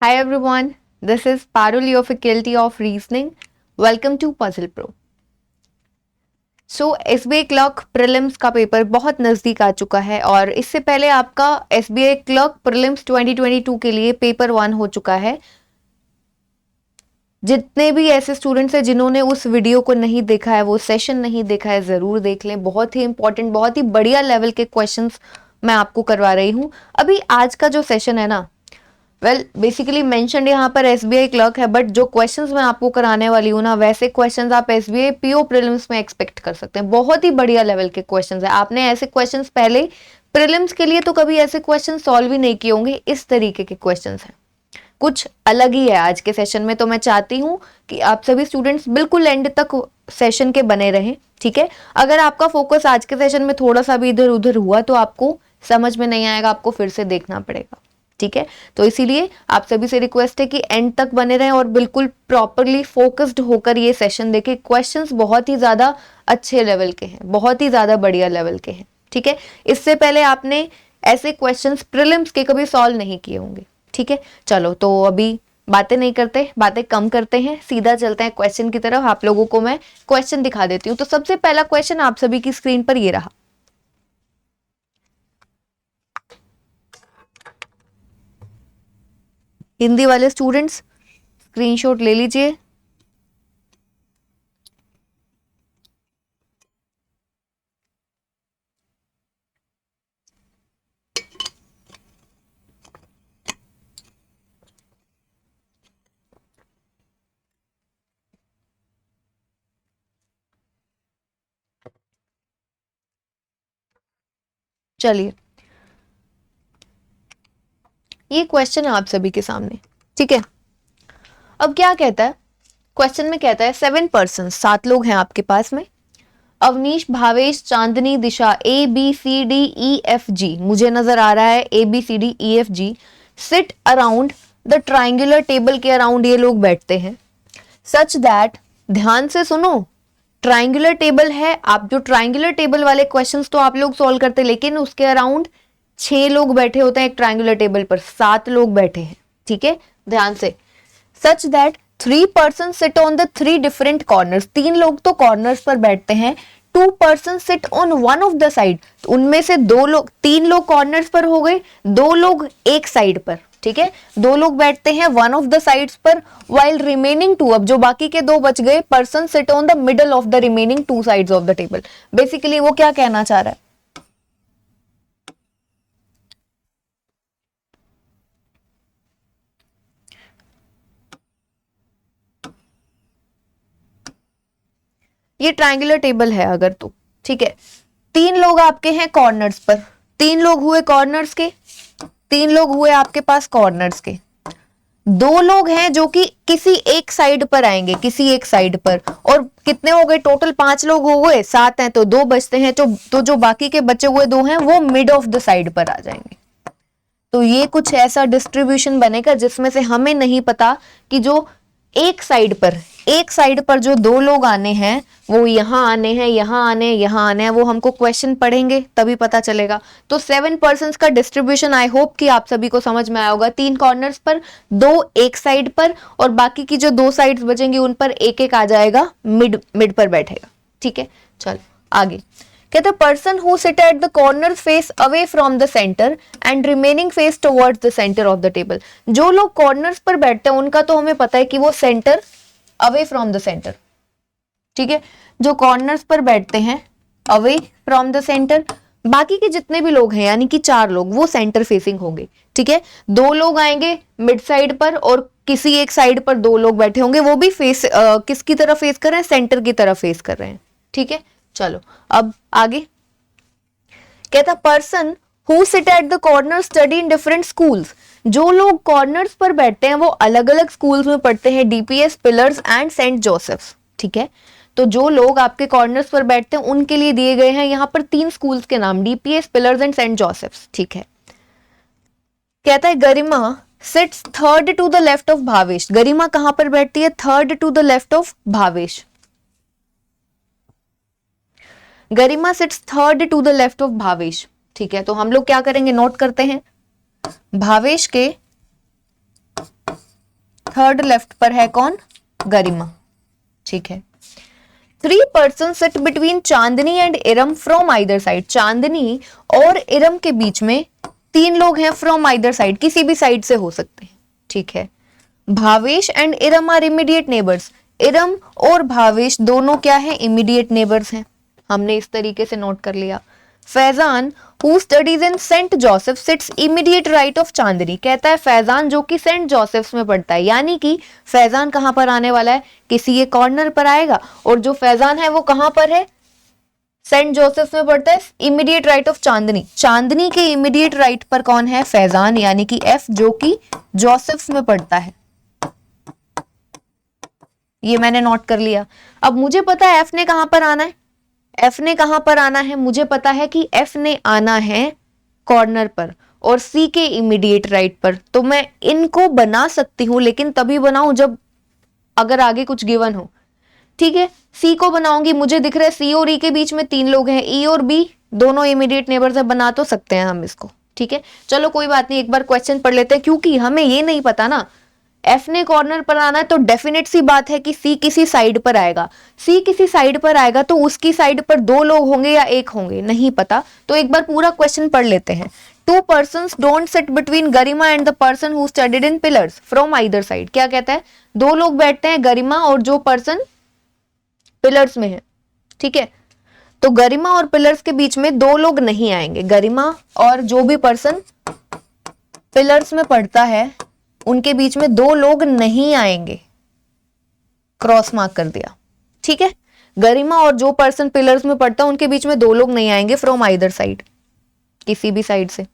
Hi everyone, this is Parul, your Faculty of Reasoning. Welcome to Puzzle Pro. SBI clerk prelims का paper बहुत नज़दीक आ चुका है और इससे पहले आपका SBI क्लर्क प्रीलिम्स 2022 के लिए पेपर 1 हो चुका है। जितने भी ऐसे स्टूडेंट्स हैं जिन्होंने उस वीडियो को नहीं देखा है, वो सेशन नहीं देखा है, ज़रूर देख लें। बहुत ही इंपॉर्टेंट, बहुत ही बढ़िया लेवल के क्वेश्चंस मैं आपको करवा रही हूँ। अभी आज का जो सेशन है ना, बेसिकली मेंशन्ड यहाँ पर SBI क्लर्क है, बट जो क्वेश्चंस मैं आपको कराने वाली हूँ ना, वैसे क्वेश्चंस आप SBI PO प्रीलिम्स में एक्सपेक्ट कर सकते हैं। बहुत ही बढ़िया लेवल के क्वेश्चंस है। आपने ऐसे क्वेश्चंस पहले प्रीलिम्स के लिए तो कभी ऐसे क्वेश्चन सॉल्व ही नहीं किए होंगे। इस तरीके के क्वेश्चंस हैं, कुछ अलग ही है आज के सेशन में। तो मैं चाहती हूँ कि आप सभी स्टूडेंट्स बिल्कुल एंड तक सेशन के बने रहें, ठीक है। अगर आपका फोकस आज के सेशन में थोड़ा सा भी इधर उधर हुआ तो आपको समझ में नहीं आएगा, आपको फिर से देखना पड़ेगा, ठीक है। तो इसीलिए आप सभी से रिक्वेस्ट है कि एंड तक बने रहें और बिल्कुल प्रॉपरली फोकस्ड होकर ये सेशन देखें। क्वेश्चंस बहुत ही ज्यादा अच्छे लेवल के हैं, बहुत ही ज्यादा बढ़िया लेवल के हैं, ठीक है। इससे पहले आपने ऐसे क्वेश्चंस प्रीलिम्स के कभी सॉल्व नहीं किए होंगे, ठीक है। चलो, तो अभी बातें नहीं करते, बातें कम करते हैं, सीधा चलते हैं क्वेश्चन की तरफ। आप लोगों को मैं क्वेश्चन दिखा देती हूँ। तो सबसे पहला क्वेश्चन आप सभी की स्क्रीन पर ये रहा। हिंदी वाले स्टूडेंट्स स्क्रीनशॉट ले लीजिए। चलिए, ये क्वेश्चन है आप सभी के सामने, ठीक है। अब क्या कहता है क्वेश्चन में? कहता है 7 पर्सन, 7 लोग हैं आपके पास में। अवनीश, भावेश, चांदनी, दिशा, ABCDEFG, मुझे नजर आ रहा है ABCDEFG, seat around the triangular table के अराउंड ये लोग बैठते हैं। सच दैट, ध्यान से सुनो, ट्राइंगुलर टेबल है। आप जो ट्राइंगुलर टेबल वाले क्वेश्चंस तो आप लोग सॉल्व करते, लेकिन उसके अराउंड 6 लोग बैठे होते हैं। एक ट्राइंगुलर टेबल पर 7 लोग बैठे हैं, ठीक है, ध्यान से। Such that 3 person sit on the 3 different corners, 3 लोग तो कॉर्नर्स पर बैठते हैं। 2 person sit on one of the side, उनमें से 3 लोग कॉर्नर्स पर हो गए, 2 लोग एक साइड पर, ठीक है। 2 लोग बैठते हैं वन ऑफ द साइड्स पर, वाइल रिमेनिंग 2, अब जो बाकी के 2 बच गए, person sit on the middle of the remaining 2 sides of the table. Basically वो क्या कहना चाह रहा है? ये ट्रायंगुलर टेबल है अगर तो, ठीक है। 3 लोग आपके हैं कॉर्नर्स पर, 3 लोग हुए कॉर्नर्स के, 3 लोग हुए आपके पास कॉर्नर्स के। 2 लोग हैं जो कि किसी एक साइड पर आएंगे, किसी एक साइड पर। और कितने हो गए टोटल? 5 लोग हो गए, 7 हैं तो 2 बचते हैं। तो जो बाकी के बचे हुए 2 हैं वो मिड ऑफ द साइड पर आ जाएंगे। तो ये कुछ ऐसा डिस्ट्रीब्यूशन बनेगा जिसमें से हमें नहीं पता कि जो एक साइड पर जो 2 लोग आने हैं वो यहां आने हैं, यहां आने हैं, यहां आने हैं। वो हमको क्वेश्चन पढ़ेंगे तभी पता चलेगा। तो 7 पर्सन्स का डिस्ट्रीब्यूशन आई होप कि आप सभी को समझ में आया होगा। 3 कॉर्नर्स पर, 2 एक साइड पर, और बाकी की जो 2 साइड्स बचेंगी उन पर एक एक आ जाएगा, मिड पर बैठेगा, ठीक है। चलो आगे। कहते person who sit at the corner face away from the centre and remaining face towards the centre of the table. जो लोग कॉर्नर्स पर बैठते हैं उनका तो हमें पता है कि वो centre away from the centre, ठीक है। जो कॉर्नर्स पर बैठते हैं अवे फ्रॉम द सेंटर, बाकी के जितने भी लोग हैं यानी कि 4 लोग वो सेंटर फेसिंग होंगे, ठीक है। 2 लोग आएंगे मिड साइड पर और किसी एक साइड पर 2 लोग बैठे होंगे, वो भी किसकी तरफ फेस कर रहे हैं? सेंटर की तरफ फेस कर रहे हैं, ठीक है। चलो अब आगे। कहता person who sit at the corner study in different schools. जो लोग कॉर्नर्स पर बैठते हैं वो अलग अलग स्कूल्स में पढ़ते हैं, DPS, Pillars and Saint Joseph's, ठीक है। तो जो लोग आपके कॉर्नर्स पर बैठते हैं उनके लिए दिए गए हैं यहाँ पर 3 स्कूल्स के नाम, DPS, Pillars and Saint Joseph's, ठीक है। कहता है Garima sits third to the left of Bhavesh. Garima कहां पर बैठती है? Third to the left of Bhavesh. Garima sits third to the left of Bhavesh, ठीक है। तो हम लोग क्या करेंगे? नोट करते हैं भावेश के थर्ड लेफ्ट पर है कौन? गरिमा। ठीक है। 3 persons sit between Chandni and Iram from either side. Chandni और इरम के बीच में 3 लोग हैं फ्रॉम आइदर साइड, किसी भी साइड से हो सकते हैं। ठीक है। Bhavesh and Iram are immediate neighbours. Iram और भावेश दोनों क्या है? इमीडिएट नेबर्स हैं। हमने इस तरीके से नोट कर लिया। Faizan who studies in Saint Joseph sits immediate right of Chandni. कहता है फैजान जो कि सेंट जोसेफ्स में पढ़ता है, यानी कि फैजान कहां पर आने वाला है? किसी एक कॉर्नर पर आएगा। और जो फैजान है वो कहां पर है? सेंट जोसेफ्स में पढ़ता है, इमीडिएट राइट ऑफ चांदनी। चांदनी के इमीडिएट राइट पर कौन है? फैजान, यानी कि एफ जो कि जोसेफ्स में पढ़ता है। ये मैंने नोट कर लिया। अब मुझे पता है एफ ने कहां पर आना है। एफ ने कहां पर आना है? मुझे पता है कि एफ ने आना है कॉर्नर पर और सी के इमीडिएट राइट पर। तो मैं इनको बना सकती हूं, लेकिन तभी बनाऊं जब अगर आगे कुछ गिवन हो। ठीक है, सी को बनाऊंगी। मुझे दिख रहा है सी और ई के बीच में 3 लोग हैं, ई और बी दोनों इमीडिएट नेबर्स है, बना तो सकते हैं हम इसको। ठीक है, चलो कोई बात नहीं, एक बार क्वेश्चन पढ़ लेते हैं, क्योंकि हमें ये नहीं पता ना एफ ने कॉर्नर पर आना है, तो डेफिनेट सी बात है कि सी किसी साइड पर आएगा। सी किसी साइड पर आएगा तो उसकी साइड पर 2 लोग होंगे या 1 होंगे, नहीं पता। तो एक बार पूरा क्वेश्चन पढ़ लेते हैं। 2 persons don't sit between Garima and the person who studied in pillars from either side. क्या कहता है? 2 लोग बैठते हैं, गरिमा और जो पर्सन पिलर्स में है। ठीक है, तो गरिमा और पिलर्स के बीच में 2 लोग नहीं आएंगे। गरिमा और जो भी पर्सन पिलर्स में पढ़ता है उनके बीच में 2 लोग नहीं आएंगे। क्रॉस मार्क कर दिया। ठीक है, गरिमा और जो पर्सन पिलर्स में पढ़ता है उनके बीच में 2 लोग नहीं आएंगे फ्रॉम आइदर साइड, किसी भी साइड से।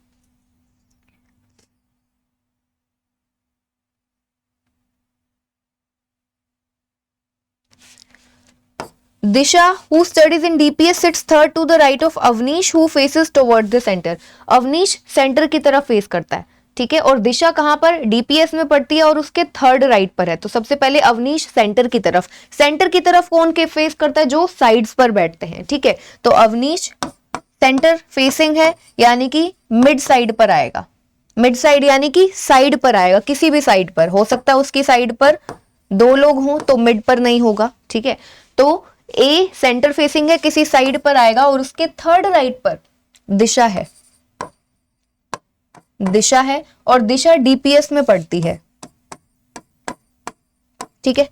Disha who studies in DPS sits third to the right of Avneesh who faces toward the centre. Avneesh centre की तरफ फेस करता है। ठीक है, और दिशा कहां पर? डीपीएस में पढ़ती है और उसके थर्ड राइट पर है। तो सबसे पहले अवनीश सेंटर की तरफ। सेंटर की तरफ कौन के फेस करता है? जो साइड्स पर बैठते हैं। ठीक है, तो अवनीश सेंटर फेसिंग है, यानी कि मिड साइड पर आएगा। मिड साइड यानी कि साइड पर आएगा, किसी भी साइड पर हो सकता है। उसकी साइड पर 2 लोग हों तो मिड पर नहीं होगा। ठीक है, तो ए सेंटर फेसिंग है, किसी साइड पर आएगा और उसके थर्ड राइट पर दिशा है। दिशा है और दिशा डीपीएस में पढ़ती है। ठीक है,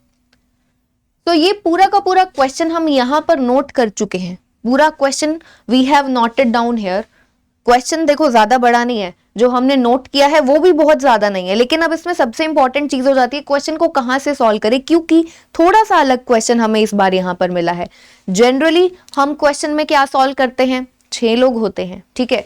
तो ये पूरा का पूरा क्वेश्चन हम यहां पर नोट कर चुके हैं। पूरा question we have noted down here. Question देखो ज्यादा बड़ा नहीं है, जो हमने नोट किया है वो भी बहुत ज्यादा नहीं है, लेकिन अब इसमें सबसे इंपॉर्टेंट चीज हो जाती है क्वेश्चन को कहां से सॉल्व करें, क्योंकि थोड़ा सा अलग क्वेश्चन हमें इस बार यहां पर मिला है। जनरली हम क्वेश्चन में क्या सॉल्व करते हैं? 6 लोग होते हैं। ठीक है,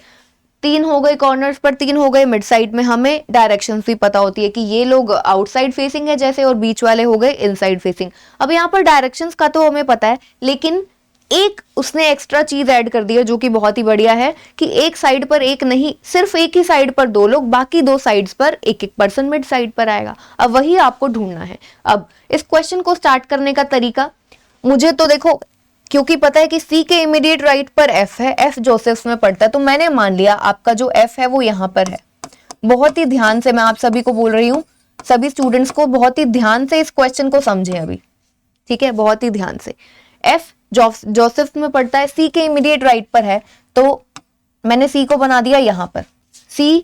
3 हो गए कॉर्नर्स पर, 3 हो गए मिड साइड में। हमें डायरेक्शंस भी पता होती है कि ये लोग आउटसाइड फेसिंग है जैसे, और बीच वाले हो गए इनसाइड फेसिंग। अब यहाँ पर डायरेक्शंस का तो हमें पता है, लेकिन एक उसने एक्स्ट्रा चीज ऐड कर दी है जो कि बहुत ही बढ़िया है, कि एक साइड पर एक नहीं, सिर्फ एक ही साइड पर 2 लोग, बाकी 2 साइड्स पर एक पर्सन मिड साइड पर आएगा। अब वही आपको ढूंढना है। अब इस क्वेश्चन को स्टार्ट करने का तरीका, मुझे तो देखो क्योंकि पता है कि सी के इमीडिएट राइट पर एफ है, एफ जोसेफ्स में पढ़ता है, तो मैंने मान लिया आपका जो एफ है वो यहां पर है। बहुत ही ध्यान से मैं आप सभी को बोल रही हूं, सभी स्टूडेंट्स को बहुत ही ध्यान से इस क्वेश्चन को समझें अभी। ठीक है, बहुत ही ध्यान से। एफ जोसेफ्स में पढ़ता है, सी के इमीडिएट राइट पर है, तो मैंने सी को बना दिया यहां पर। सी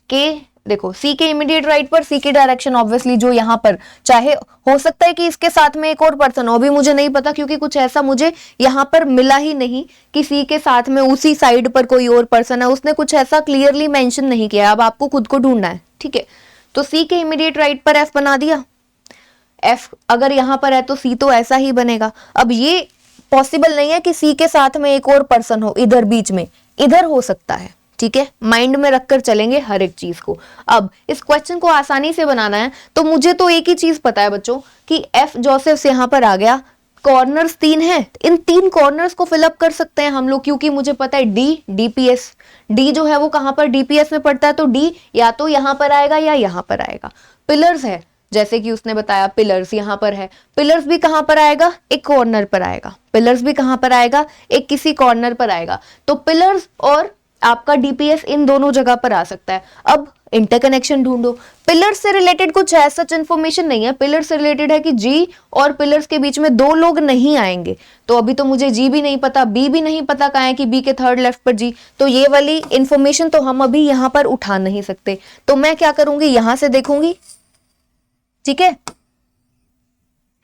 के देखो, सी के इमीडिएट राइट पर, सी की डायरेक्शन ऑब्वियसली जो यहां पर, चाहे हो सकता है कि इसके साथ में एक और पर्सन हो, भी मुझे नहीं पता, क्योंकि कुछ ऐसा मुझे यहां पर मिला ही नहीं कि सी के साथ में उसी साइड पर कोई और पर्सन है। उसने कुछ ऐसा क्लियरली मेंशन नहीं किया। अब आपको खुद को ढूंढना है। ठीक है, तो सी के इमीडिएट राइट पर एफ बना दिया। एफ अगर यहां पर है तो सी तो ऐसा ही बनेगा। अब ये पॉसिबल नहीं है कि सी के साथ में एक और पर्सन हो इधर बीच में, इधर हो सकता है। ठीक है, माइंड में रखकर चलेंगे हर एक चीज को। अब इस क्वेश्चन को आसानी से बनाना है तो मुझे तो एक ही चीज पता है बच्चों कि एफ जोसेफ्स यहां पर आ गया, कॉर्नर्स 3 हैं, इन 3 कॉर्नर्स को फिलअप कर सकते हैं हम लोग, क्योंकि मुझे पता है डी डीपीएस, डी जो है वो कहां पर डीपीएस में पड़ता है, तो डी या तो यहां पर आएगा या यहां पर आएगा। पिलर्स है, जैसे कि उसने बताया पिलर्स यहां पर है, पिलर्स भी कहां पर आएगा? एक कॉर्नर पर आएगा। पिलर्स भी कहां पर आएगा? एक किसी कॉर्नर पर आएगा। तो पिलर्स और आपका डीपीएस इन दोनों जगह पर आ सकता है। अब इंटरकनेक्शन ढूंढो। पिलर्स से रिलेटेड कुछ ऐसा इन्फॉर्मेशन नहीं है। पिलर्स से रिलेटेड है कि जी और पिलर्स के बीच में 2 लोग नहीं आएंगे, तो अभी तो मुझे जी भी नहीं पता, बी भी नहीं पता कहाँ है कि बी के थर्ड लेफ्ट पर जी, तो ये वाली इंफॉर्मेशन तो हम अभी यहाँ पर उठा नहीं सकते। तो मैं क्या करूंगी, यहां से देखूंगी, ठीक है,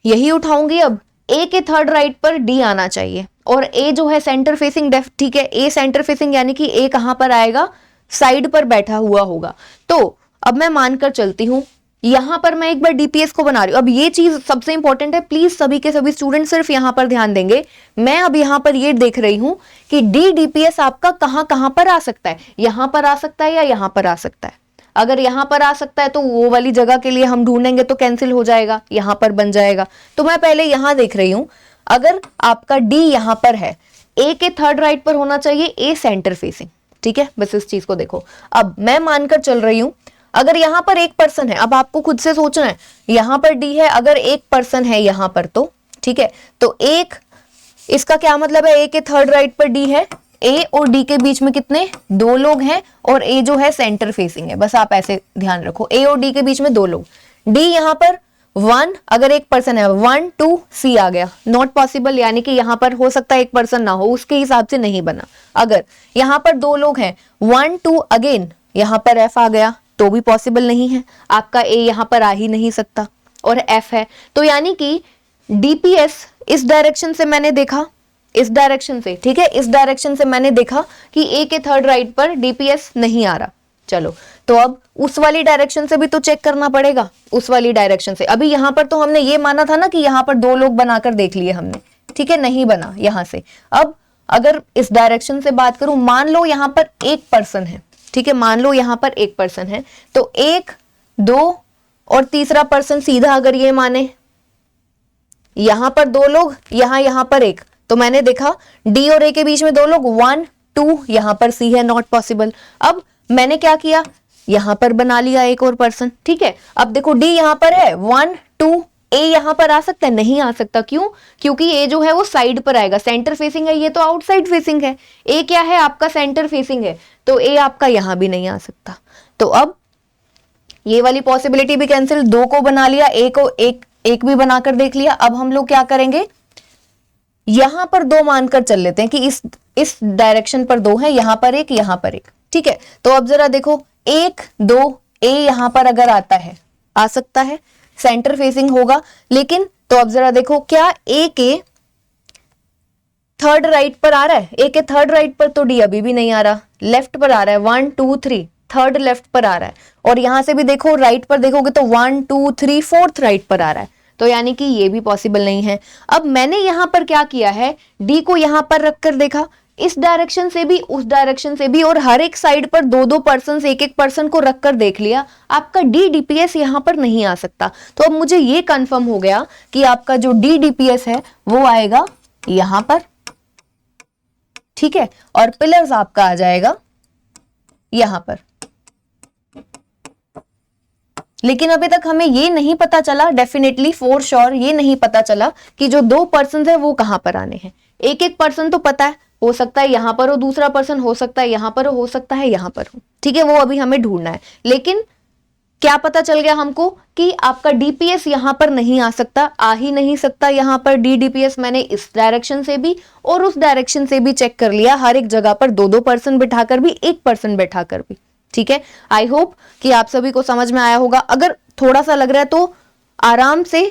यही उठाऊंगी। अब ए के थर्ड राइट पर डी आना चाहिए, और ए जो है सेंटर फेसिंग डेफ, ठीक है, ए सेंटर फेसिंग यानी कि ए कहां पर आएगा, साइड पर बैठा हुआ होगा। तो अब मैं मानकर चलती हूं, यहां पर मैं एक बार डीपीएस को बना रही हूं। अब ये चीज सबसे इंपॉर्टेंट है, प्लीज सभी के सभी स्टूडेंट सिर्फ यहां पर ध्यान देंगे। मैं अब यहां पर ये देख रही हूं कि डी डीपीएस आपका कहां कहां पर आ सकता है, यहां पर आ सकता है या यहां पर आ सकता है। अगर यहां पर आ सकता है तो वो वाली जगह के लिए हम ढूंढेंगे तो कैंसिल हो जाएगा, यहां पर बन जाएगा। तो मैं पहले यहां देख रही हूं, अगर आपका डी यहां पर है, ए के थर्ड राइट पर होना चाहिए, ए सेंटर फेसिंग, ठीक है, बस इस चीज को देखो। अब मैं मानकर चल रही हूं, अगर यहां पर एक पर्सन है, अब आपको खुद से सोचना है, यहां पर डी है, अगर एक पर्सन है यहां पर तो ठीक है, तो एक, इसका क्या मतलब है, ए के थर्ड राइट पर डी है, ए और डी के बीच में कितने, 2 लोग हैं, और ए जो है सेंटर फेसिंग है, बस आप ऐसे ध्यान रखो, ए और डी के बीच में 2 लोग, डी यहां पर 1, अगर एक पर्सन है 1 2 सी आ गया, नॉट पॉसिबल, यानी कि यहां पर हो सकता है एक पर्सन ना हो, उसके हिसाब से नहीं बना। अगर यहां पर 2 लोग हैं 1 2, अगेन यहां पर एफ आ गया तो भी पॉसिबल नहीं है, आपका ए यहां पर आ ही नहीं सकता, और एफ है, तो यानी कि डीपीएस इस डायरेक्शन से मैंने देखा, इस डायरेक्शन से, ठीक है, इस डायरेक्शन से मैंने देखा कि ए के थर्ड राइट पर डीपीएस नहीं आ रहा। चलो, तो अब उस वाली डायरेक्शन से भी तो चेक करना पड़ेगा, उस वाली डायरेक्शन से। अभी यहां पर तो हमने ये माना था ना कि यहां पर 2 लोग बनाकर देख लिए हमने, ठीक है, नहीं बना यहां से। अब अगर इस डायरेक्शन से बात करूं, मान लो यहां पर एक पर्सन है, ठीक है, मान लो यहां पर एक पर्सन है, तो 1 2 और तीसरा पर्सन सीधा अगर ये माने, यहां पर 2 लोग, यहां पर एक, तो मैंने देखा डी और ए के बीच में 2 लोग, 1 2, यहां पर सी है, नॉट पॉसिबल। अब मैंने क्या किया, यहां पर बना लिया एक और पर्सन, ठीक है। अब देखो डी यहां पर है 1 2, ए यहां पर आ सकता है, नहीं आ सकता, क्यों, क्योंकि ए जो है वो साइड पर आएगा, सेंटर फेसिंग है, ये तो आउटसाइड फेसिंग है, ए क्या है आपका सेंटर फेसिंग है, तो ए आपका यहां भी नहीं आ सकता। तो अब ये वाली पॉसिबिलिटी भी कैंसिल, 2 को बना लिया, ए को एक भी बनाकर देख लिया। अब हम लोग क्या करेंगे, यहां पर 2 मानकर चल लेते हैं कि इस डायरेक्शन पर 2 है, यहां पर एक, यहां पर एक, ठीक है। तो अब जरा देखो 1 2, ए यहां पर अगर आता है, आ सकता है, सेंटर फेसिंग होगा, लेकिन तो अब जरा देखो क्या ए के थर्ड राइट पर आ रहा है, ए के थर्ड राइट पर तो डी अभी भी नहीं आ रहा, लेफ्ट पर आ रहा है 1 2 3, थर्ड लेफ्ट पर आ रहा है, और यहां से भी देखो राइट पर देखोगे तो 1 2 3 फोर्थ राइट पर आ रहा है, तो यानी कि ये भी पॉसिबल नहीं है। अब मैंने यहां पर क्या किया है, डी को यहां पर रखकर देखा, इस डायरेक्शन से भी उस डायरेक्शन से भी, और हर एक साइड पर 2 पर्सन, एक पर्सन को रखकर देख लिया, आपका डी डीपीएस यहां पर नहीं आ सकता। तो अब मुझे ये कंफर्म हो गया कि आपका जो डी डीपीएस है वो आएगा यहां पर, ठीक है, और पिलर्स आपका आ जाएगा यहां पर। लेकिन अभी तक हमें ये नहीं पता चला, डेफिनेटली फॉर श्योर ये नहीं पता चला कि जो 2 पर्सन है वो कहां पर आने हैं। एक पर्सन तो पता है, हो सकता है यहां पर हो, दूसरा पर्सन हो सकता है यहां पर हो सकता है यहां पर हो, ठीक है, वो अभी हमें ढूंढना है। लेकिन क्या पता चल गया हमको कि आपका डीपीएस यहां पर नहीं आ सकता, आ ही नहीं सकता यहां पर डी डीपीएस। मैंने इस डायरेक्शन से भी और उस डायरेक्शन से भी चेक कर लिया, हर एक जगह पर 2 पर्सन बिठाकर भी, एक पर्सन बैठाकर भी, ठीक है। आई होप कि आप सभी को समझ में आया होगा। अगर थोड़ा सा लग रहा है तो आराम से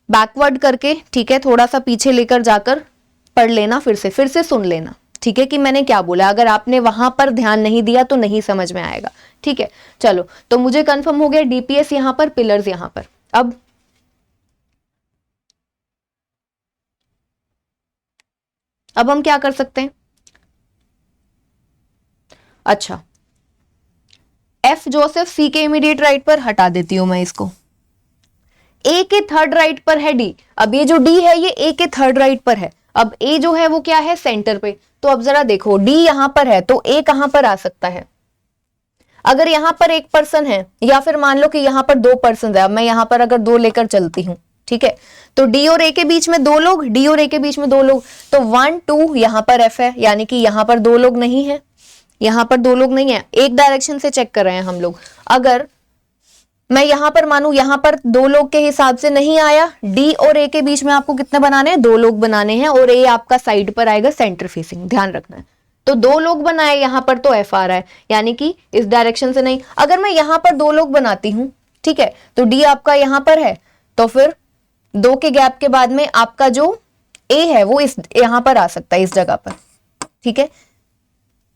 बैकवर्ड करके, ठीक है, थोड़ा सा पीछे लेकर जाकर पढ़ लेना, फिर से सुन लेना, ठीक है, कि मैंने क्या बोला। अगर आपने वहां पर ध्यान नहीं दिया तो नहीं समझ में आएगा, ठीक है। चलो, तो मुझे कंफर्म हो गया डीपीएस यहां पर, पिलर्स यहां पर। अब हम क्या कर सकते हैं, अच्छा, एफ जोसेफ सी के इमीडिएट राइट पर हटा देती हूं मैं इसको, ए के थर्ड राइट पर है डी। अब ये जो डी है ये ए के थर्ड राइट पर है, अब ए जो है वो क्या है, सेंटर पे। तो अब जरा देखो डी यहां पर है तो ए कहां पर आ सकता है, अगर यहां पर एक पर्सन है, या फिर मान लो कि यहां पर 2 पर्सन है, अब मैं यहां पर अगर 2 लेकर चलती हूं, ठीक है, तो डी और ए के बीच में 2 लोग, डी और ए के बीच में 2 लोग, तो 1 2 यहां पर एफ है, यानी कि यहां पर 2 लोग नहीं है, यहाँ पर दो लोग नहीं है, एक डायरेक्शन से चेक कर रहे हैं हम लोग। अगर मैं यहां पर मानू यहां पर दो लोग के हिसाब से नहीं आया, डी और ए के बीच में आपको कितने बनाने हैं, दो लोग बनाने हैं, और ए आपका साइड पर आएगा सेंटर फेसिंग, ध्यान रखना है। तो दो लोग बनाए यहां पर तो एफ आ रहा है, यानी कि इस डायरेक्शन से नहीं। अगर मैं यहां पर दो लोग बनाती हूं, ठीक है, तो डी आपका यहां पर है, तो फिर दो के गैप के बाद में आपका जो ए है वो इस यहां पर आ सकता है, इस जगह पर, ठीक है।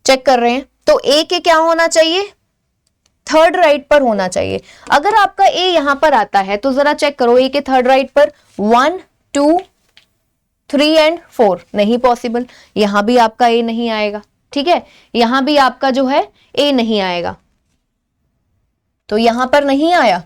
चेक कर रहे हैं, तो ए के क्या होना चाहिए, थर्ड राइट पर होना चाहिए। अगर आपका ए यहां पर आता है तो जरा चेक करो, ए के थर्ड राइट पर 1 2 3 एंड 4 नहीं पॉसिबल, यहां भी आपका ए नहीं आएगा, ठीक है, यहां भी आपका जो है ए नहीं आएगा, तो यहां पर नहीं आया।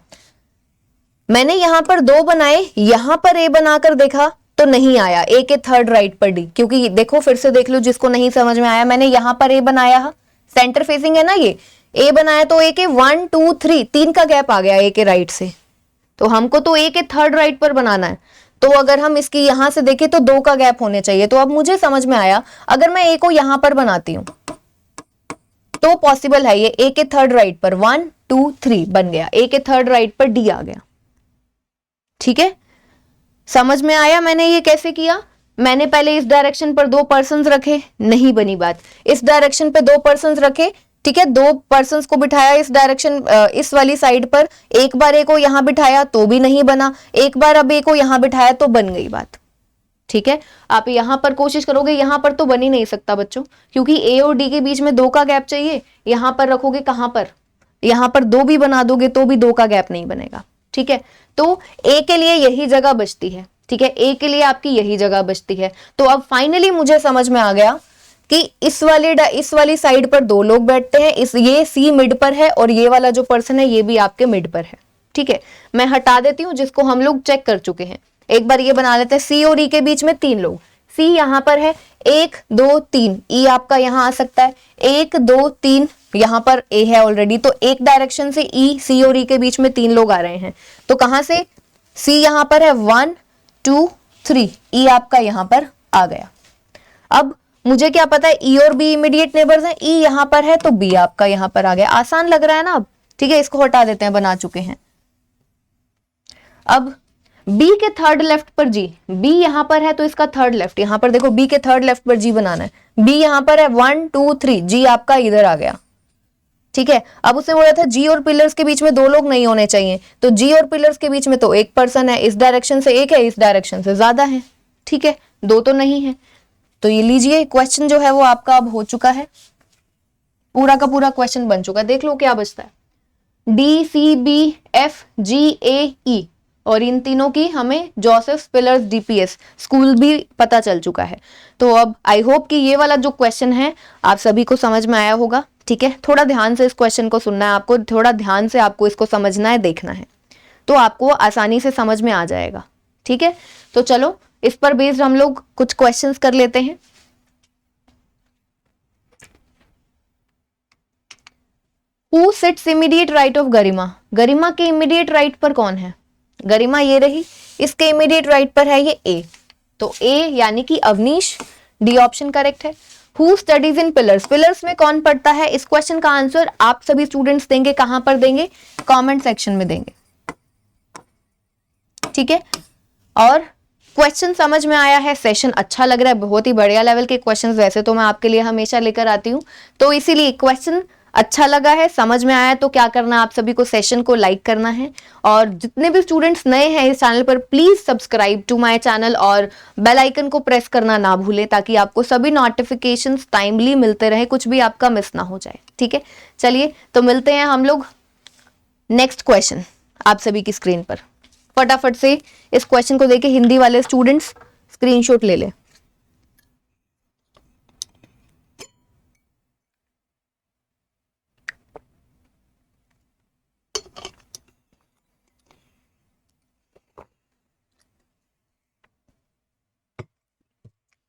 मैंने यहां पर दो बनाए, यहां पर ए बनाकर देखा तो नहीं आया, ए के थर्ड राइट पर डी, क्योंकि देखो फिर से देख लो जिसको नहीं समझ में आया, मैंने यहां पर ए बनाया, सेंटर फेसिंग है ना ये, ए बनाया तो ए के 1 2 3 तीन का गैप आ गया ए के राइट से, तो हमको तो ए के थर्ड राइट पर बनाना है। तो अगर हम इसकी यहां से देखें तो दो का गैप होने चाहिए। तो अब मुझे समझ में आया, अगर मैं ए को यहां पर बनाती हूं तो पॉसिबल है ये, ए के थर्ड राइट पर 1 2 3 बन गया, ए के थर्ड राइट पर डी आ गया, ठीक है। समझ में आया मैंने ये कैसे किया, मैंने पहले इस डायरेक्शन पर दो पर्सन्स रखे, नहीं बनी बात, इस डायरेक्शन पे दो पर्सन्स रखे, ठीक है, दो पर्सन्स को बिठाया इस डायरेक्शन इस वाली साइड पर, एक बार ए को यहां बिठाया तो भी नहीं बना, एक बार अब ए को यहां बिठाया तो बन गई बात, ठीक है। आप यहां पर कोशिश करोगे, यहां पर तो बन ही नहीं सकता बच्चों, क्योंकि ए और डी के बीच में दो का गैप चाहिए, यहां पर रखोगे कहां पर, यहां पर दो भी बना दोगे तो भी दो का गैप नहीं बनेगा, ठीक है। तो ए के लिए यही जगह बचती है, ठीक है, ए के लिए आपकी यही जगह बचती है। तो अब फाइनली मुझे समझ में आ गया कि इस वाली साइड पर दो लोग बैठते हैं, इस ये सी मिड पर है और ये वाला जो पर्सन है ये भी आपके मिड पर है, ठीक है। मैं हटा देती हूं जिसको हम लोग चेक कर चुके हैं, एक बार ये बना लेते हैं, सी और ई के बीच में तीन लोग, सी यहां पर है 1 2 3, ई आपका यहां आ सकता है 1 2 3, यहां पर ए है ऑलरेडी, तो एक डायरेक्शन से ई, सी और ई के बीच में तीन लोग आ रहे हैं, तो कहां से, सी यहां पर है 1 2 3, ई आपका यहां पर आ गया। अब मुझे क्या पता है, ई और बी इमीडिएट नेबर्स हैं, ई यहां पर है तो बी आपका यहां पर आ गया, आसान लग रहा है ना अब, ठीक है, इसको हटा देते हैं, बना चुके हैं। अब बी के थर्ड लेफ्ट पर जी, बी यहां पर है तो इसका थर्ड लेफ्ट, यहां पर देखो बी के थर्ड लेफ्ट पर जी बनाना है, बी यहां पर है 1 2 3, जी आपका इधर आ गया, ठीक है। अब उसने बोला था जी और पिलर्स के बीच में दो लोग नहीं होने चाहिए, तो जी और पिलर्स के बीच में तो एक पर्सन है, इस डायरेक्शन से एक है, इस डायरेक्शन से ज्यादा है, ठीक है, दो तो नहीं है। तो ये लीजिए क्वेश्चन जो है वो आपका अब हो चुका है, पूरा का पूरा क्वेश्चन बन चुका है। देख लो क्या बचता है, D C B F G A E, और इन तीनों की हमें जोसेफ पिलर्स डीपीएस स्कूल भी पता चल चुका है। तो अब आई होप कि ये वाला जो क्वेश्चन है आप सभी को समझ में आया होगा, ठीक है। थोड़ा ध्यान से इस क्वेश्चन को सुनना है आपको, थोड़ा ध्यान से आपको इसको समझना है, देखना है, तो आपको आसानी से समझ में आ जाएगा, ठीक है। तो चलो इस पर बेस्ड हम लोग कुछ क्वेश्चंस कर लेते हैं। Who sits immediate right of Garima, Garima के इमीडिएट राइट पर कौन है, गरिमा ये रही, इसके इमीडिएट राइट पर है ये ए, तो ए यानी कि अवनीश, डी ऑप्शन करेक्ट है। Who studies in pillars, pillars में कौन पढ़ता है, इस क्वेश्चन का आंसर आप सभी स्टूडेंट्स देंगे, कहां पर देंगे, कमेंट सेक्शन में देंगे, ठीक है। और क्वेश्चन समझ में आया है, सेशन अच्छा लग रहा है, बहुत ही बढ़िया लेवल के क्वेश्चंस वैसे तो मैं आपके लिए हमेशा लेकर आती हूँ, तो इसीलिए क्वेश्चन अच्छा लगा है, समझ में आया, तो क्या करना है, आप सभी को सेशन को लाइक करना है, और जितने भी स्टूडेंट्स नए हैं इस चैनल पर please subscribe to my channel और बेल आइकन को प्रेस करना ना भूलें, ताकि आपको सभी नोटिफिकेशंस टाइमली मिलते रहे, कुछ भी आपका मिस ना हो जाए, ठीक है। चलिए तो मिलते हैं हम लोग नेक्स्ट क्वेश्चन आप सभी की स्क्रीन पर। फटाफट से इस क्वेश्चन को देके हिंदी वाले स्टूडेंट्स स्क्रीनशॉट ले लें।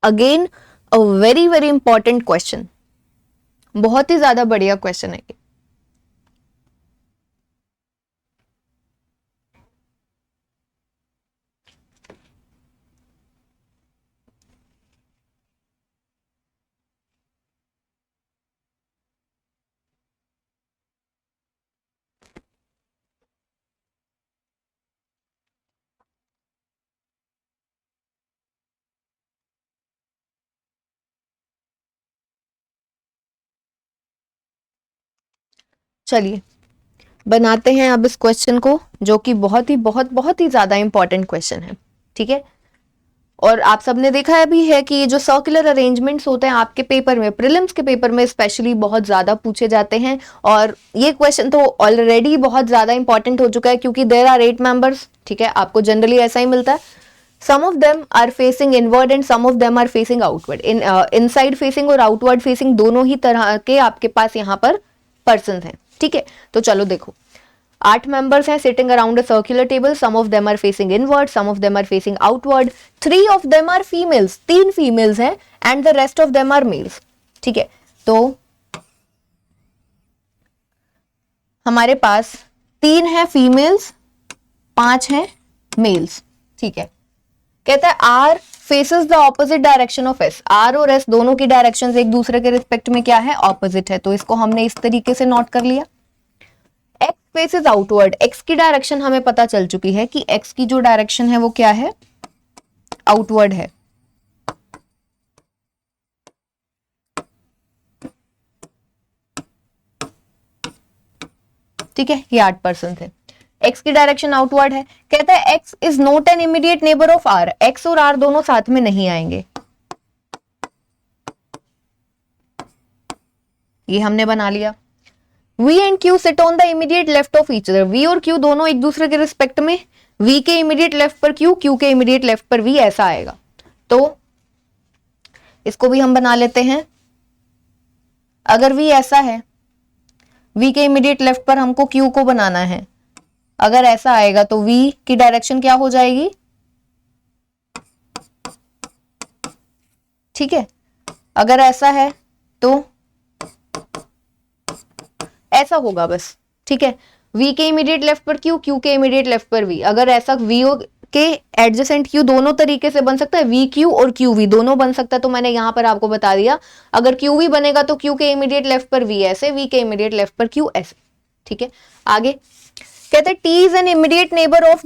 Again a very very important question, बहुत ही ज्यादा बढ़िया क्वेश्चन है ये। चलिए बनाते हैं अब इस क्वेश्चन को, जो कि बहुत ही ज्यादा इंपॉर्टेंट क्वेश्चन है। ठीक है, और आप सबने देखा है भी है कि ये जो सर्कुलर अरेंजमेंट्स होते हैं आपके पेपर में, प्रीलिम्स के पेपर में स्पेशली बहुत ज्यादा पूछे जाते हैं। और ये क्वेश्चन तो ऑलरेडी बहुत ज्यादा इंपॉर्टेंट हो चुका है, क्योंकि देयर आर 8 मेंबर्स। ठीक है, आपको जनरली ऐसा ही मिलता है। Some of them are facing inward and some of them are facing outward. Inside facing और आउटवर्ड फेसिंग दोनों ही तरह के आपके पास यहाँ पर पर्सन हैं। ठीक है, तो चलो देखो, 8 members हैं sitting around a circular table. Some of them are facing inward, some of them are facing outward. 3 of them are females. 3 females हैं and the rest of them are males. ठीक है, तो हमारे पास 3 हैं फीमेल्स, 5 हैं mails. ठीक है, कहता है R faces the opposite direction of S. R और S दोनों की डायरेक्शंस एक दूसरे के रिस्पेक्ट में क्या है, ऑपोजिट है। तो इसको हमने इस तरीके से नोट कर लिया। X फेसेस आउटवर्ड, X की डायरेक्शन हमें पता चल चुकी है कि X की जो डायरेक्शन है वो क्या है, आउटवर्ड है। ठीक है, ये 8% थे। X की डायरेक्शन आउटवर्ड है। कहता है X is not an immediate neighbour of R. X और R दोनों साथ में नहीं आएंगे। ये हमने बना लिया। V and Q sit on the immediate left of each other. V और Q दोनों एक दूसरे के रिस्पेक्ट में, V के इमीडिएट लेफ्ट पर Q, Q के इमीडिएट लेफ्ट पर V, ऐसा आएगा। तो इसको भी हम बना लेते हैं। अगर V ऐसा है, V के इमीडिएट लेफ्ट पर हमको Q को बनाना है, अगर ऐसा आएगा तो V की डायरेक्शन क्या हो जाएगी, ठीक है। अगर ऐसा है तो ऐसा होगा बस। ठीक है, V के इमीडिएट लेफ्ट पर Q, Q के इमीडिएट लेफ्ट पर V। अगर ऐसा V के एडजेसेंट Q दोनों तरीके से बन सकता है, VQ और QV दोनों बन सकता है। तो मैंने यहां पर आपको बता दिया, अगर QV बनेगा तो Q के इमीडिएट लेफ्ट पर V ऐसे, V के इमीडिएट लेफ्ट पर Q ऐसे। ठीक है, आगे कहते हैं T is an immediate neighbour of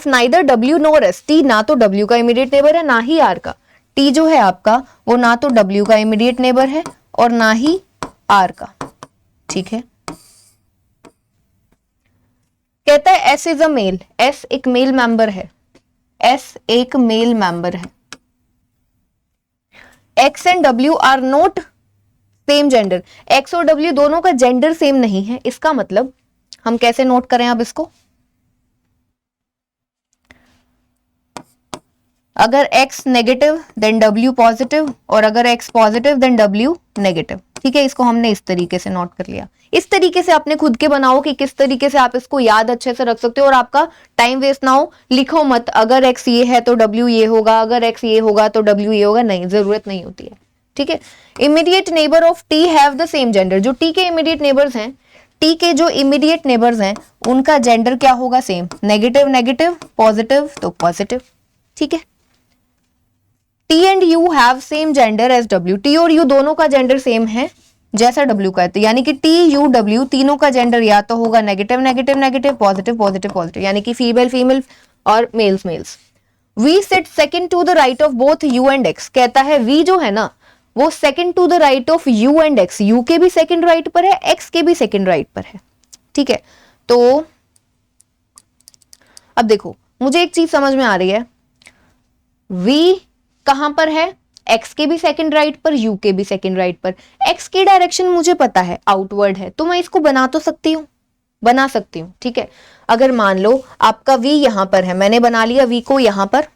neither W nor S. T ना तो W का इमीडिएट नेबर है ना ही R का। T जो है आपका वो ना तो W का इमीडिएट नेबर है और ना ही R का। ठीक है, कहता है S is a male. S एक मेल मेंबर है, S एक मेल मेंबर है। X and W are not same gender. X और W दोनों का जेंडर सेम नहीं है। इसका मतलब हम कैसे नोट करें अब इसको, अगर X negative then W positive, और अगर X positive then W negative. ठीक है, इसको हमने इस तरीके से नोट कर लिया। इस तरीके से आपने खुद के बनाओ कि किस तरीके से आप इसको याद अच्छे से रख सकते हो और आपका टाइम वेस्ट ना हो। लिखो मत अगर X ये है तो W ये होगा, अगर X ये होगा तो W ये होगा, नहीं, जरूरत नहीं होती है। ठीक है, immediate neighbour of T have the same gender. जो T के इमीडिएट नेबर्स हैं, T के जो इमीडिएट नेबर्स हैं उनका जेंडर क्या होगा, सेम. नेगेटिव नेगेटिव, पॉजिटिव तो पॉजिटिव. ठीक है, T and U have same gender as W. T और U दोनों का जेंडर सेम है जैसा W का है, तो यानी कि T U W तीनों का जेंडर या तो होगा negative negative negative, positive positive positive, यानी कि फीमेल फीमेल और males males. V sit second to the right of both U and X. कहता है V जो है ना वो second to the right of U and X. U के भी सेकंड राइट पर है, X के भी सेकंड राइट पर है. ठीक है, तो अब देखो मुझे एक चीज समझ में आ रही है, V कहां पर है, X के भी सेकंड राइट पर, U के भी सेकंड राइट पर. X की डायरेक्शन मुझे पता है आउटवर्ड है, तो मैं इसको बना तो सकती हूँ, बना सकती हूँ. ठीक है, अगर मान लो आपका V यहां पर है, मैंने बना लिया V को यहां पर.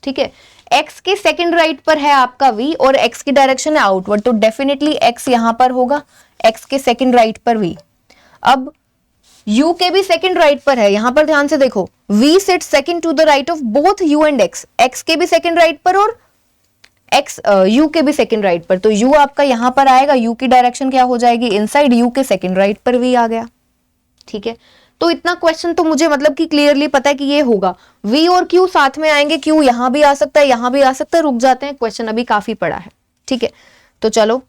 ठीक है, X के सेकंड राइट पर है आपका V और X की डायरेक्शन है आउटवर्ड, तो डेफिनेटली X यहां पर होगा, X के सेकंड राइट पर V. अब U के भी सेकंड राइट पर है, यहां पर ध्यान से देखो, V sit second to the right of both U and X. X के भी सेकंड राइट पर और U के भी सेकंड राइट पर, तो U आपका यहां पर आएगा, U की डायरेक्शन क्या हो जाएगी, इनसाइड. U के सेकंड राइट पर V आ गया. ठीक है, तो इतना क्वेश्चन तो मुझे मतलब कि क्लियरली पता है कि ये होगा. V और Q साथ में आएंगे, Q यहां भी आ सकता है, यहां भी आ सकता है. रुक जाते हैं, क्वेश्चन अभी काफी पड़ा है. ठीक है, तो चलो,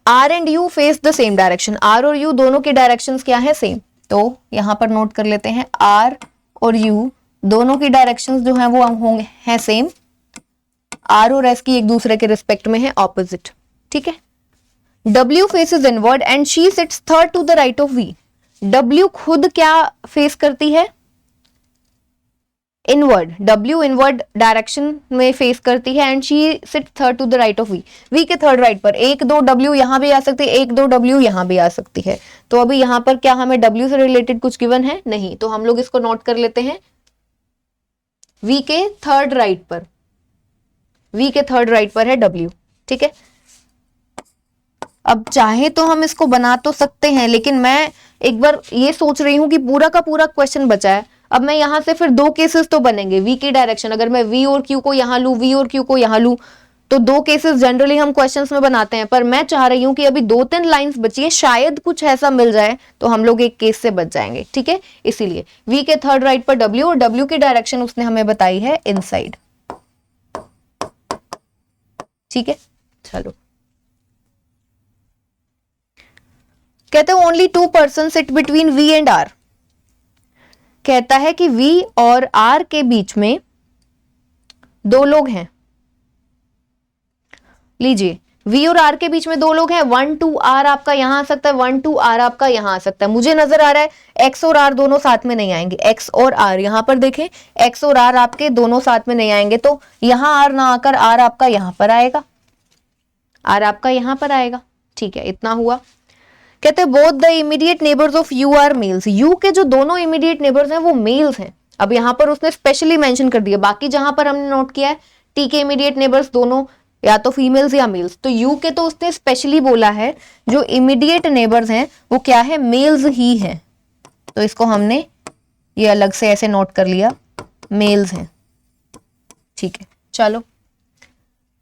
R and U face the same direction. R और U दोनों की डायरेक्शंस क्या है, सेम. तो यहां पर नोट कर लेते हैं, R और U दोनों की डायरेक्शंस जो है वो होंगे हैं सेम. R और S की एक दूसरे के रिस्पेक्ट में है ऑपोजिट. ठीक है, W faces inward and she sits third to the right of V. W खुद क्या फेस करती है? इनवर्ड, W इनवर्ड डायरेक्शन में फेस करती है and she sit third to the right of V. V के थर्ड राइट पर एक दो W यहां भी आ सकती है, एक दो W यहां भी आ सकती है. तो अभी यहां पर क्या हमें W से रिलेटेड कुछ गिवन है? नहीं. तो हम लोग इसको नोट कर लेते हैं. V के थर्ड राइट पर, V के थर्ड राइट पर है W. ठीक है. अब चाहे तो हम इसको बना तो सकते हैं, लेकिन मैं एक बार ये सोच रही हूं कि पूरा का पूरा क्वेश्चन बचा है. अब मैं यहां से फिर दो केसेस तो बनेंगे. V की डायरेक्शन अगर मैं V और Q को यहां लूं, V और Q को यहां लूं, तो दो केसेस जनरली हम क्वेश्चंस में बनाते हैं. पर मैं चाह रही हूं कि अभी दो तीन लाइंस बची है, शायद कुछ ऐसा मिल जाए तो हम लोग एक केस से बच जाएंगे. ठीक है. इसीलिए V के थर्ड राइट पर W और W की डायरेक्शन उसने हमें बताई है इनसाइड. ठीक है. चलो, कहते हैं only 2 person sit between V and R. कहता है कि V और R के बीच में दो लोग हैं. लीजिए, V और R के बीच में दो लोग हैं. 1 2 R आपका यहां आ सकता है, 1 2 R आपका यहां आ सकता है. मुझे नजर आ रहा है X और R दोनों साथ में नहीं आएंगे. X और R यहां पर देखें, X और R आपके दोनों साथ में नहीं आएंगे, तो यहां R ना आकर R आपका यहां पर आएगा, R आपका यहां पर आएगा. ठीक है, इतना हुआ. कहते हैं both the immediate neighbours of U are males. U के जो दोनों इमीडिएट नेबर्स हैं वो मेल्स हैं. अब यहां पर उसने स्पेशली मेंशन कर दिया. बाकी जहां पर हमने नोट किया है टी के इमीडिएट नेबर्स दोनों या तो फीमेल्स या मेल्स, तो यू के तो उसने स्पेशली बोला है जो इमीडिएट नेबर्स हैं वो क्या है? मेल्स ही हैं. तो इसको हमने ये अलग से ऐसे नोट कर लिया, मेल्स हैं. ठीक है. चलो,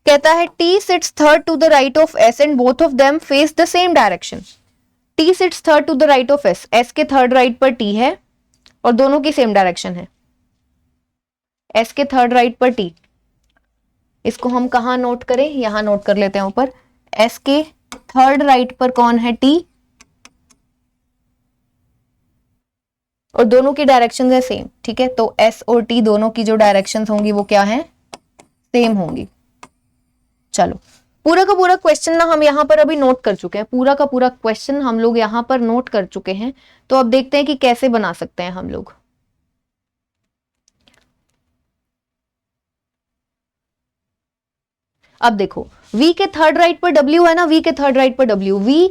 कहता है T sits third to the right of S and both of them face the same direction. T sits third to the right of S. S के थर्ड राइट पर T है और दोनों की सेम डायरेक्शन है. S के third right पर T. इसको हम कहा नोट करें? यहां नोट कर लेते हैं ऊपर. S के थर्ड राइट पर कौन है? T. और दोनों की डायरेक्शन है सेम. ठीक है. तो S और T दोनों की जो डायरेक्शन होंगी वो क्या है? सेम होंगी. चलो, पूरा का पूरा क्वेश्चन ना हम यहां पर अभी नोट कर चुके हैं. पूरा का पूरा क्वेश्चन हम लोग यहां पर नोट कर चुके हैं. तो अब देखते हैं कि कैसे बना सकते हैं हम लोग. अब देखो, V के थर्ड राइट पर W है ना, V के थर्ड राइट पर W, V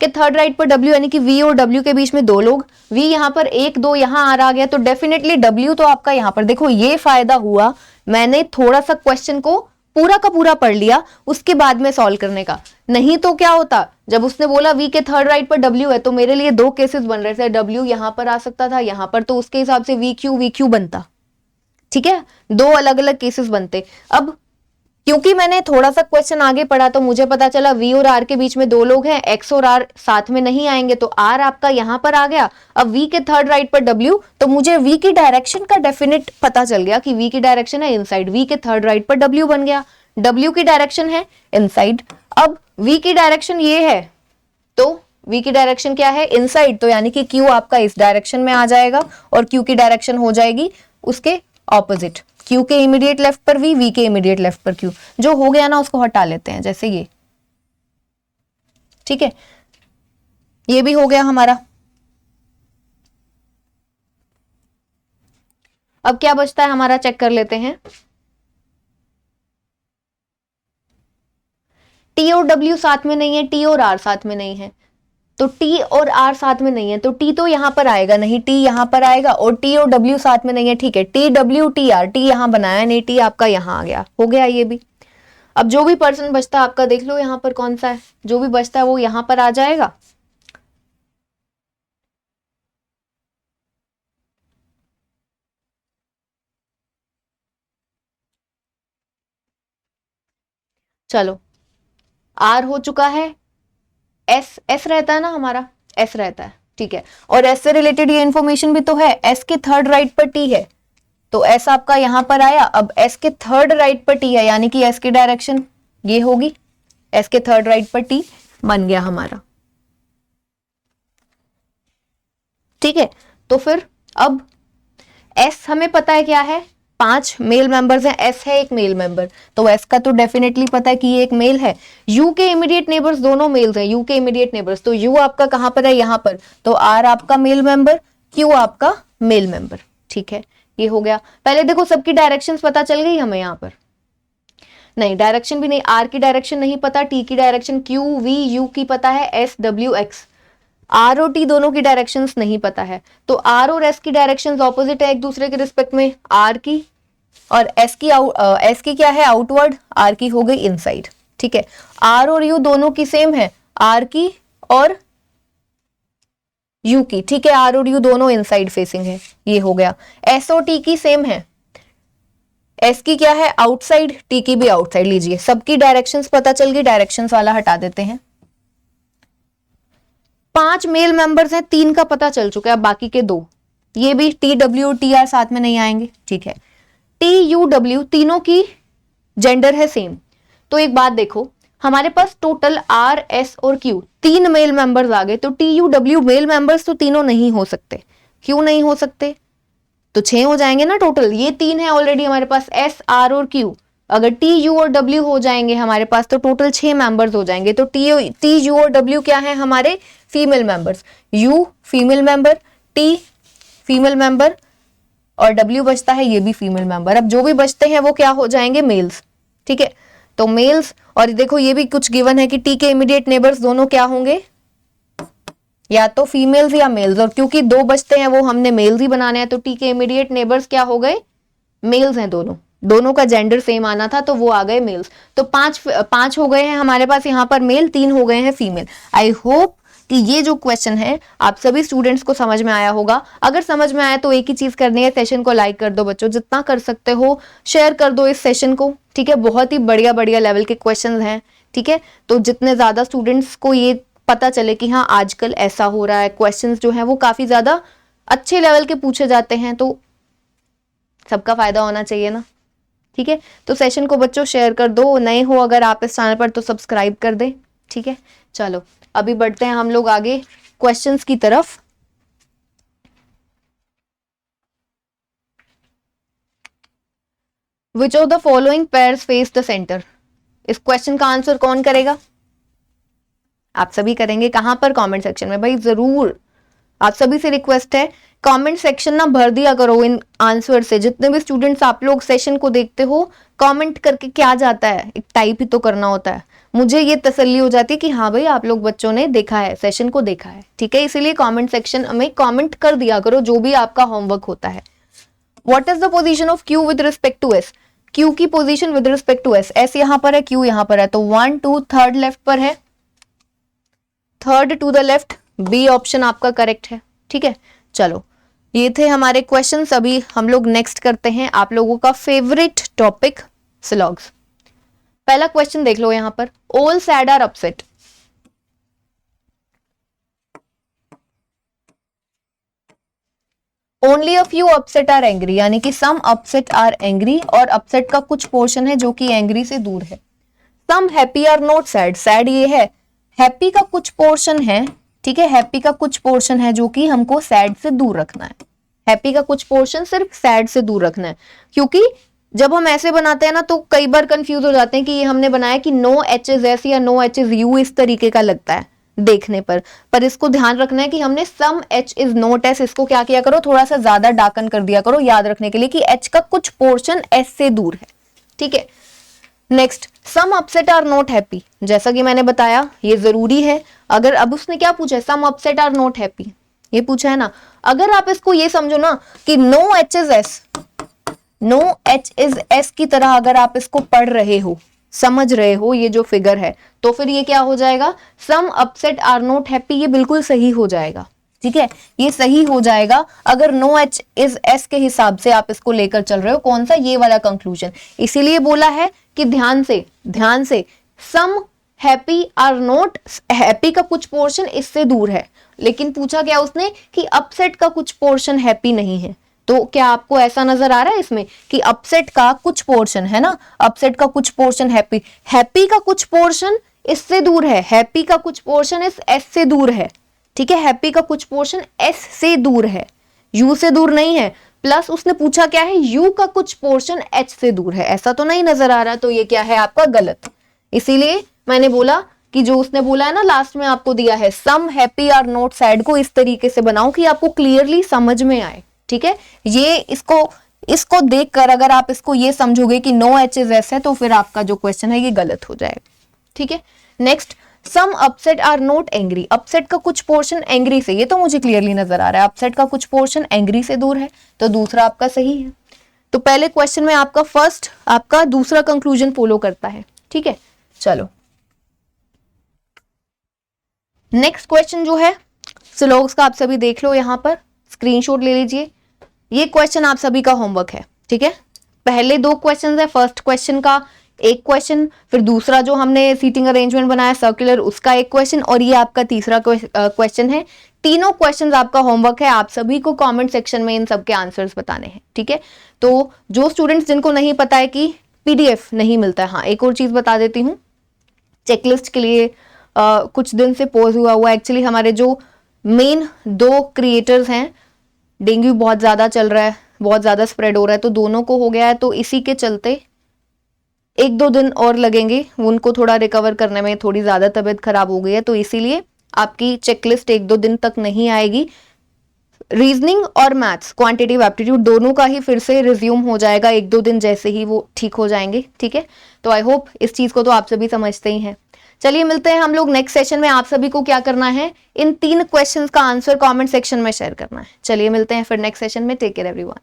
के थर्ड राइट पर W यानी कि V और W के बीच में दो लोग. V यहां पर एक दो यहां आ गया तो डेफिनेटली W तो आपका यहां पर. देखो, ये फायदा हुआ मैंने थोड़ा सा क्वेश्चन को पूरा का पूरा पढ़ लिया उसके बाद में सॉल्व करने का. नहीं तो क्या होता, जब उसने बोला V के थर्ड राइट पर W है तो मेरे लिए दो केसेस बन रहे थे. W यहां पर आ सकता था, यहां पर, तो उसके हिसाब से VQ बनता. ठीक है, दो अलग अलग केसेस बनते. अब क्योंकि मैंने थोड़ा सा क्वेश्चन आगे पढ़ा तो मुझे पता चला V और R के बीच में दो लोग हैं, X और R साथ में नहीं आएंगे, तो R आपका यहां पर आ गया. अब V के थर्ड राइट पर W, तो मुझे V की डायरेक्शन का डेफिनेट पता चल गया कि V की डायरेक्शन है इनसाइड. V के थर्ड राइट पर W बन गया. W की डायरेक्शन है इनसाइड. अब V की डायरेक्शन ये है तो V की डायरेक्शन क्या है? इनसाइड. तो यानी कि Q आपका इस डायरेक्शन में आ जाएगा और Q की डायरेक्शन हो जाएगी उसके ऑपोजिट. Q के इमीडिएट लेफ्ट पर V के इमीडिएट लेफ्ट पर Q. जो हो गया ना उसको हटा लेते हैं, जैसे ये. ठीक है, ये भी हो गया हमारा. अब क्या बचता है हमारा, चेक कर लेते हैं. T और W साथ में नहीं है, T और R साथ में नहीं है, तो T और R साथ में नहीं है तो T तो यहां पर आएगा नहीं, T यहां पर आएगा. और T और W साथ में नहीं है. ठीक है, T W T R, T यहां बनाया नहीं, T आपका यहां आ गया. हो गया ये भी. अब जो भी पर्सन बचता है आपका देख लो यहां पर कौन सा है. जो भी बचता है वो यहां पर आ जाएगा. चलो, R हो चुका है. S रहता है ना हमारा, S रहता है. ठीक है, और S से रिलेटेड ये इंफॉर्मेशन भी तो है. S के थर्ड राइट पर T है तो S आपका यहां पर आया. अब S के थर्ड राइट पर T है यानी कि S की डायरेक्शन ये होगी. S के थर्ड राइट पर T बन गया हमारा. ठीक है, तो फिर अब S हमें पता है क्या है, 5 मेल मेंबर्स हैं, एस है एक मेल मेंबर, तो एस का तो डेफिनेटली पता है कि ये एक मेल है। यू के इमीडिएट नेबर्स दोनों मेल्स हैं, यू के इमीडिएट नेबर्स, तो यू आपका कहां पर है, यहां पर, तो आर आपका मेल मेंबर, क्यू आपका मेल मेंबर। ठीक है, ये हो गया। पहले देखो सबकी डायरेक्शंस पता चल गई हमें, यहां पर नहीं डायरेक्शन भी नहीं, आर की डायरेक्शन नहीं पता, टी की डायरेक्शन, क्यू वी यू की पता है, एस डब्ल्यू एक्स, आर और टी दोनों की डायरेक्शंस नहीं पता है, तो आर और एस की डायरेक्शंस ऑपोजिट है एक दूसरे के रिस्पेक्ट में, आर की और एस की क्या है आउटवर्ड, आर की हो गई इनसाइड। ठीक है, आर और यू दोनों की सेम है, आर की और यू की, ठीक है, आर और यू दोनों इनसाइड फेसिंग है, ये हो गया। एस और टी की सेम है, एस की क्या है आउटसाइड, टी की भी आउटसाइड। लीजिए सबकी डायरेक्शंस पता चल गई, डायरेक्शंस वाला हटा देते हैं। 5 मेल मेंबर्स हैं, 3 का पता चल चुका है, बाकी के 2, ये भी टी डब्ल्यू टी आर साथ में नहीं आएंगे। ठीक है, टी यू डब्ल्यू तीनों की जेंडर है सेम, तो एक बात देखो हमारे पास टोटल आर एस और क्यू 3 मेल मेंबर्स आ गए, तो T U W male members तो तीनों नहीं हो सकते, क्यों नहीं हो सकते, तो 6 हो जाएंगे ना टोटल, ये 3 है ऑलरेडी हमारे पास एस आर और क्यू, अगर टी यू और डब्ल्यू हो जाएंगे हमारे पास तो टोटल 6 मेंबर्स हो जाएंगे, तो टी यू और डब्ल्यू क्या है हमारे female members, you female member, T female member और डब्ल्यू बचता है ये भी फीमेल मेंबर। अब जो भी बचते हैं वो क्या हो जाएंगे मेल्स। ठीक है, तो मेल्स, और देखो ये भी कुछ गिवन है कि टी के इमीडिएट नेबर्स दोनों क्या होंगे, या तो फीमेल्स या मेल्स, और क्योंकि 2 बचते हैं वो हमने मेल्स ही बनाने हैं, तो टी के इमीडिएट नेबर्स क्या हो गए, मेल्स हैं, दोनों का जेंडर सेम आना था तो वो आ गए मेल्स, तो 5 हो गए हैं हमारे पास यहाँ पर मेल, 3 हो गए हैं फीमेल। आई होप कि ये जो क्वेश्चन है आप सभी स्टूडेंट्स को समझ में आया होगा। अगर समझ में आया तो एक ही चीज करनी है, सेशन को लाइक कर दो बच्चों, जितना कर सकते हो शेयर कर दो इस सेशन को। ठीक है, बहुत ही बढ़िया बढ़िया लेवल के क्वेश्चन हैं। ठीक है, तो जितने ज्यादा स्टूडेंट्स को ये पता चले कि हाँ आजकल ऐसा हो रहा है, क्वेश्चंस जो हैं वो काफी ज्यादा अच्छे लेवल के पूछे जाते हैं, तो सबका फायदा होना चाहिए ना। ठीक है, तो सेशन को बच्चों शेयर कर दो, नए हो अगर आप इस चैनल पर तो सब्सक्राइब कर दें। ठीक है, चलो अभी बढ़ते हैं हम लोग आगे क्वेश्चंस की तरफ। Which of the following pairs face the centre, इस क्वेश्चन का आंसर कौन करेगा, आप सभी करेंगे, कहां पर, कमेंट सेक्शन में भाई जरूर। आप सभी से रिक्वेस्ट है कमेंट सेक्शन ना भर दिया करो इन आंसर से, जितने भी स्टूडेंट्स आप लोग सेशन को देखते हो कमेंट करके क्या जाता है, एक टाइप ही तो करना होता है, मुझे ये तसल्ली हो जाती है कि हाँ भाई आप लोग बच्चों ने देखा है, सेशन को देखा है। ठीक है, इसीलिए कमेंट सेक्शन में कमेंट कर दिया करो जो भी आपका होमवर्क होता है। What is the position of Q with respect to S, Q की position with respect to S, S यहां पर है क्यू यहां पर है, तो 1 2 3rd लेफ्ट पर है, 3rd to the left, B option आपका करेक्ट है। ठीक है, चलो ये थे हमारे क्वेश्चंस, अभी हम लोग नेक्स्ट करते हैं आप लोगों का फेवरेट टॉपिक सिलॉग्स। पहला क्वेश्चन देख लो यहां पर, all sad are upset, only a few upset are angry, यानी कि सम अपसेट आर एंग्री, और अपसेट का कुछ पोर्शन है जो कि एंग्री से दूर है। Some happy are not sad, sad ये है, हैप्पी का कुछ पोर्शन है। ठीक है, हैप्पी का कुछ पोर्शन है जो कि हमको सैड से दूर रखना है, हैप्पी का कुछ पोर्शन सिर्फ सैड से दूर रखना है, क्योंकि जब हम ऐसे बनाते हैं ना तो कई बार कंफ्यूज हो जाते हैं कि ये हमने बनाया कि नो एच इज एस या नो एच इज यू, इस तरीके का लगता है देखने पर इसको ध्यान रखना है कि हमने सम एच इज नॉट एस, इसको क्या किया करो थोड़ा सा ज्यादा डाकन कर दिया करो, याद रखने के लिए कि एच का कुछ पोर्शन एस से दूर है। ठीक है, next, some upset are not happy, जैसा कि मैंने बताया ये जरूरी है। अगर अब उसने क्या पूछा है, सम अपसेट आर नॉट हैप्पी, ये पूछा है ना, अगर आप इसको ये समझो ना कि no H is S, no H is S की तरह अगर आप इसको पढ़ रहे हो, समझ रहे हो ये जो फिगर है, तो फिर ये क्या हो जाएगा, सम अपसेट आर नॉट हैप्पी, ये बिल्कुल सही हो जाएगा। ठीक है, ये सही हो जाएगा अगर नो एच इज एस के हिसाब से आप इसको लेकर चल रहे हो, कौन सा, ये वाला कंक्लूजन। इसीलिए बोला है कि ध्यान से सम हैप्पी आर नॉट, हैप्पी का कुछ पोर्शन इससे दूर है, लेकिन पूछा क्या उसने कि अपसेट का कुछ पोर्शन हैप्पी नहीं है। तो क्या आपको ऐसा नजर आ रहा है इसमें कि अपसेट का कुछ पोर्शन है ना, अपसेट का कुछ पोर्शन हैप्पी, हैप्पी का कुछ पोर्शन इससे दूर है, हैप्पी का कुछ पोर्शन इस एस से दूर है। ठीक है, हैप्पी का कुछ पोर्शन एस से दूर है, यू से दूर नहीं है, प्लस उसने पूछा क्या है, u का कुछ पोर्शन h से दूर है, ऐसा तो नहीं नजर आ रहा, तो ये क्या है आपका गलत। इसीलिए मैंने बोला कि जो उसने बोला है ना लास्ट में आपको दिया है some happy are not sad को इस तरीके से बनाओ कि आपको क्लियरली समझ में आए, ठीक है। ये इसको देखकर अगर आप इसको ये समझोगे कि नो एच इज एस है तो फिर आपका जो क्वेश्चन है ये गलत हो जाएगा, ठीक है। Next, some upset are not angry, upset का कुछ पोर्शन एंग्री से, ये तो मुझे क्लियरली नजर आ रहा है, अपसेट का कुछ पोर्शन एंग्री से दूर है, तो दूसरा आपका सही है। तो पहले क्वेश्चन में आपका फर्स्ट, आपका दूसरा कंक्लूजन फॉलो करता है, ठीक है। चलो नेक्स्ट क्वेश्चन जो है स्लोग्स का, आप सभी देख लो, यहां पर स्क्रीनशॉट ले लीजिए। ये क्वेश्चन आप सभी का होमवर्क है, ठीक है। पहले दो क्वेश्चन है, फर्स्ट क्वेश्चन का एक क्वेश्चन, फिर दूसरा जो हमने सीटिंग अरेंजमेंट बनाया सर्कुलर उसका एक क्वेश्चन, और ये आपका तीसरा क्वेश्चन है। तीनों क्वेश्चंस आपका होमवर्क है, आप सभी को कमेंट सेक्शन में इन सबके आंसर्स बताने हैं, ठीक है। तो जो स्टूडेंट्स जिनको नहीं पता है कि पीडीएफ नहीं मिलता है, हाँ एक और चीज बता देती हूँ, चेकलिस्ट के लिए कुछ दिन से पॉज हुआ एक्चुअली, हमारे जो मेन दो क्रिएटर्स हैं, डेंगू बहुत ज्यादा चल रहा है, बहुत ज्यादा स्प्रेड हो रहा है, तो दोनों को हो गया है, तो इसी के चलते 1-2 दिन और लगेंगे उनको थोड़ा रिकवर करने में, थोड़ी ज्यादा तबीयत खराब हो गई है, तो इसीलिए आपकी चेकलिस्ट 1-2 दिन तक नहीं आएगी। रीजनिंग और मैथ्स क्वांटिटेटिव एप्टीट्यूड दोनों का ही फिर से रिज्यूम हो जाएगा 1-2 दिन जैसे ही वो ठीक हो जाएंगे, ठीक है। तो आई होप इस चीज को तो आप सभी समझते ही हैं। चलिए मिलते हैं हम लोग नेक्स्ट सेशन में। आप सभी को क्या करना है, इन 3 क्वेश्चंस का आंसर कमेंट सेक्शन में शेयर करना है। चलिए मिलते हैं फिर नेक्स्ट सेशन में। Take care everyone.